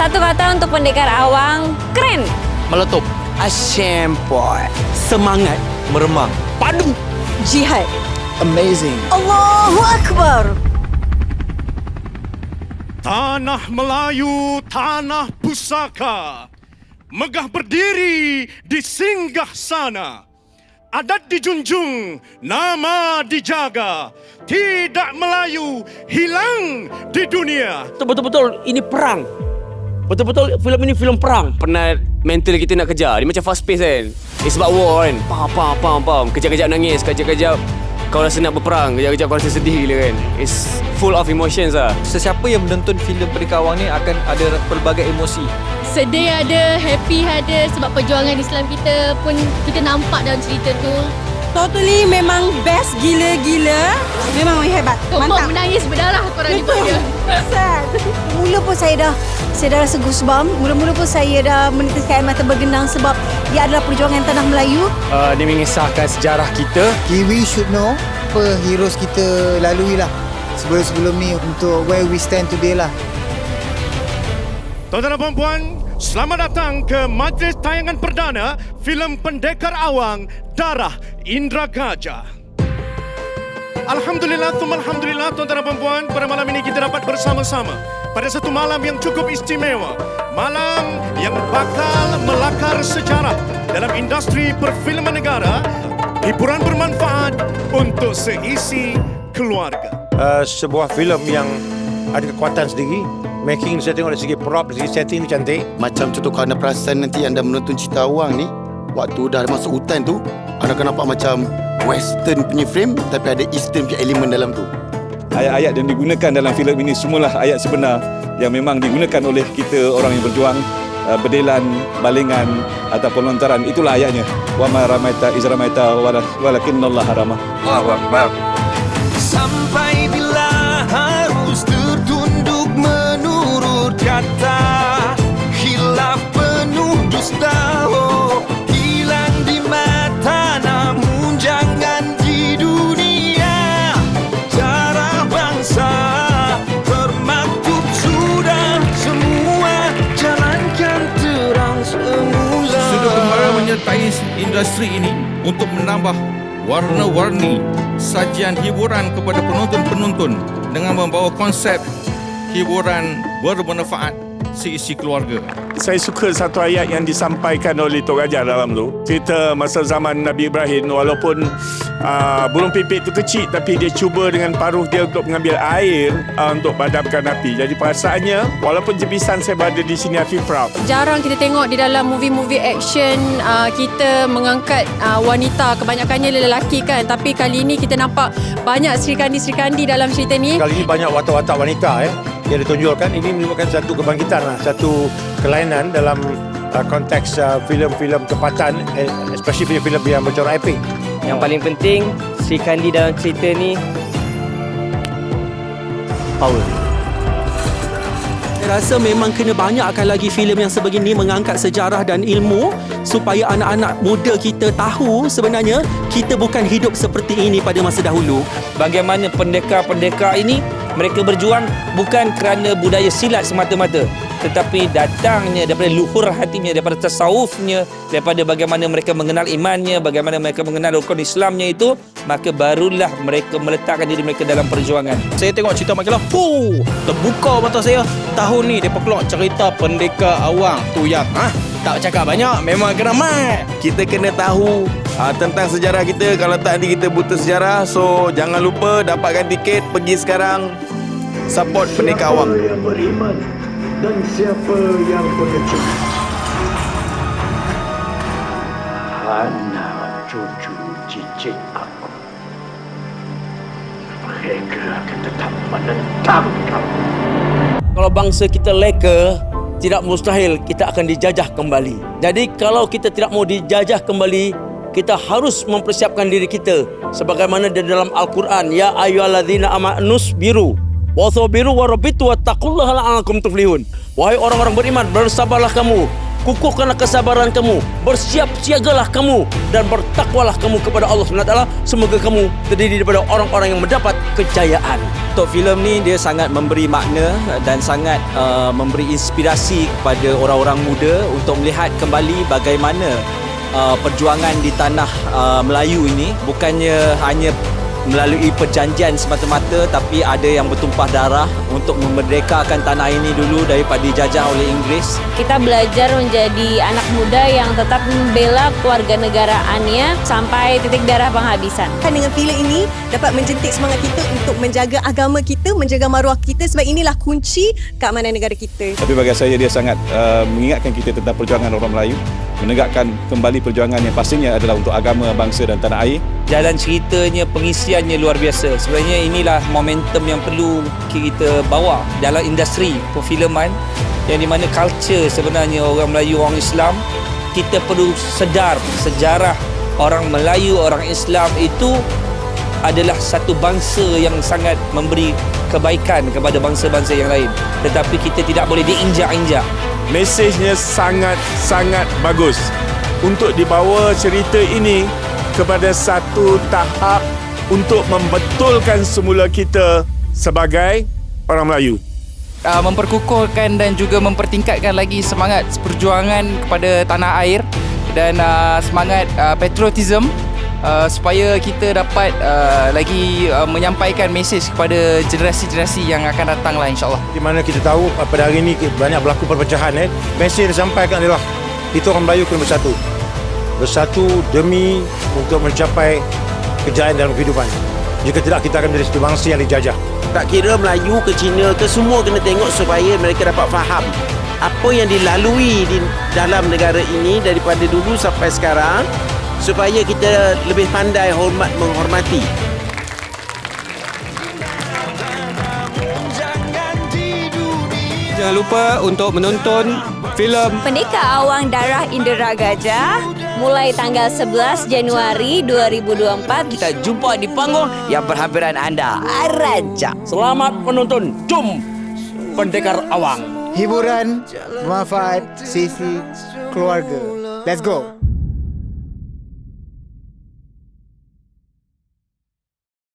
Satu kata untuk pendekar awang, keren. Meletup. Asyempoi. Semangat. Meremang. Padu. Jihad. Amazing. Allahu Akbar. Tanah Melayu, tanah pusaka, megah berdiri di singgah sana. Adat dijunjung, nama dijaga. Tidak Melayu, hilang di dunia. Betul-betul ini perang. Betul-betul filem ini filem perang. Penat mental kita nak kejar. Dia macam fast pace kan. It's about war kan. Pam. Kejap-kejap nangis, kejap-kejap kau rasa nak berperang, kejap-kejap kau rasa sedih gila kan. It's full of emotions lah. Sesiapa yang menonton filem Pendekar Awang ni akan ada pelbagai emosi. Sedih ada, happy ada, sebab perjuangan Islam kita pun kita nampak dalam cerita tu. Totally memang best gila-gila. Memang hebat. Tombak menangis berdarah korang jumpa dia. Mula pun saya dah rasa goosebump. Mula-mula pun saya dah menitiskan air mata bergenang sebab dia adalah perjuangan tanah Melayu. Dia mengisahkan sejarah kita. Kiwi should know apa heroes kita lalui lah sebelum ni untuk where we stand today lah. Tuan-tuan dan puan-puan, selamat datang ke majlis tayangan perdana filem Pendekar Awang, Darah Indra Gajah. Alhamdulillah, alhamdulillah tuan-tuan dan puan-puan, pada malam ini kita dapat bersama-sama pada satu malam yang cukup istimewa. Malam yang bakal melakar sejarah dalam industri perfilman negara. Hiburan bermanfaat untuk seisi keluarga. Sebuah filem yang ada kekuatan sendiri. Making saya tengok dari segi prop, dari segi setting ni cantik. Macam contoh kalau anda perasan nanti anda menonton cerita awang ni, waktu dah masuk hutan tu, anda akan nampak macam western punya frame tapi ada eastern punya elemen dalam tu. Ayat-ayat yang digunakan dalam filem ini semualah ayat sebenar yang memang digunakan oleh kita orang yang berjuang, berdelan, balingan ataupun lontaran. Itulah ayatnya. Wa ma ramaita iz ramaita walakinnallaha rama. Allahu Akbar. Sampai bila harus tertunduk menurut kata, khilaf penuh dusta, oh, hilang di mata namun jangan di dunia. Cara bangsa termaktub sudah, semua jalankan terang semula. Sudut Gembara menyertai industri ini untuk menambah warna-warni sajian hiburan kepada penonton-penonton dengan membawa konsep hiburan bermanfaat seisi keluarga. Saya suka satu ayat yang disampaikan oleh Tok Gajah dalam tu. Cerita masa zaman Nabi Ibrahim, walaupun burung pipit tu kecil tapi dia cuba dengan paruh dia untuk mengambil air untuk padamkan api. Jadi perasaannya walaupun jepisan saya berada di sini, I feel proud. Jarang kita tengok di dalam movie-movie action kita mengangkat wanita, kebanyakannya lelaki kan. Tapi kali ini kita nampak banyak Sri Kandi dalam cerita ni. Kali ini banyak watak-watak wanita yang ditunjukkan. Ini merupakan satu kebangkitan lah, satu kelainan dalam konteks filem-filem tempatan, especially filem-filem yang bercorak epik. Yang paling penting, Sri Kandi dalam cerita ni power. Saya rasa memang kena banyakkan lagi filem yang sebegini mengangkat sejarah dan ilmu supaya anak-anak muda kita tahu sebenarnya kita bukan hidup seperti ini pada masa dahulu. Bagaimana pendekar-pendekar ini mereka berjuang bukan kerana budaya silat semata-mata, tetapi datangnya daripada luhur hatinya, daripada tasawufnya, daripada bagaimana mereka mengenal imannya, bagaimana mereka mengenal rukun Islamnya itu, maka barulah mereka meletakkan diri mereka dalam perjuangan. Saya tengok cerita majalah, terbuka mata saya. Tahun ni mereka keluar cerita Pendekar Awang tu yang tak cakap banyak, memang kena mat. Kita kena tahu tentang sejarah kita. Kalau tak nanti kita buta sejarah. So jangan lupa dapatkan tiket, pergi sekarang, support Pendekar Awang. Siapa yang beriman dan siapa yang pengecut? Anak cucu cicit aku, mereka akan tetap menentang kamu. Kalau bangsa kita leka, tidak mustahil kita akan dijajah kembali. Jadi kalau kita tidak mau dijajah kembali, kita harus mempersiapkan diri kita sebagaimana di dalam Al-Quran, ya ayyuhalladzina amanu biru wasabiru warabitu wattaqullaha la'allakum tuflihun. Wahai orang-orang beriman, bersabarlah kamu, kukuhkanlah kesabaran kamu, bersiap siagalah kamu, dan bertakwalah kamu kepada Allah SWT. Semoga kamu terdiri daripada orang-orang yang mendapat kejayaan. Untuk filem ni dia sangat memberi makna dan sangat memberi inspirasi kepada orang-orang muda untuk melihat kembali bagaimana perjuangan di tanah Melayu ini bukannya hanya melalui perjanjian semata-mata, tapi ada yang bertumpah darah untuk memerdekakan tanah ini dulu daripada dijajah oleh Inggeris. Kita belajar menjadi anak muda yang tetap membela kewarganegaraannya sampai titik darah penghabisan. Dengan filem ini dapat menjentik semangat kita untuk menjaga agama kita, menjaga maruah kita, sebab inilah kunci keamanan negara kita. Tapi bagi saya dia sangat mengingatkan kita tentang perjuangan orang Melayu, menegakkan kembali perjuangan yang pastinya adalah untuk agama, bangsa dan tanah air. Jalan ceritanya, pengisiannya luar biasa. Sebenarnya inilah momentum yang perlu kita bawa dalam industri perfilman, yang di mana culture sebenarnya orang Melayu, orang Islam, kita perlu sedar sejarah orang Melayu, orang Islam itu adalah satu bangsa yang sangat memberi kebaikan kepada bangsa-bangsa yang lain. Tetapi kita tidak boleh diinjak-injak. Mesejnya sangat-sangat bagus untuk dibawa cerita ini kepada satu tahap untuk membetulkan semula kita sebagai orang Melayu. Memperkukuhkan dan juga mempertingkatkan lagi semangat perjuangan kepada tanah air dan semangat patriotism supaya kita dapat lagi menyampaikan mesej kepada generasi-generasi yang akan datang lah, insyaAllah. Di mana kita tahu pada hari ini banyak berlaku perpecahan. Mesej disampaikan adalah kita orang Melayu kena bersatu. Bersatu demi untuk mencapai kejayaan dalam kehidupan. Jika tidak, kita akan menjadi satu bangsa yang dijajah. Tak kira Melayu ke Cina ke, semua kena tengok supaya mereka dapat faham apa yang dilalui di dalam negara ini daripada dulu sampai sekarang, supaya kita lebih pandai menghormati. Jangan lupa untuk menonton filem Pendekar Awang Darah Indera Gajah mulai tanggal 11 Januari 2024. Kita jumpa di panggung yang berhampiran anda. Raja. Selamat menonton Jom Pendekar Awang. Hiburan bermanfaat sisi keluarga. Let's go.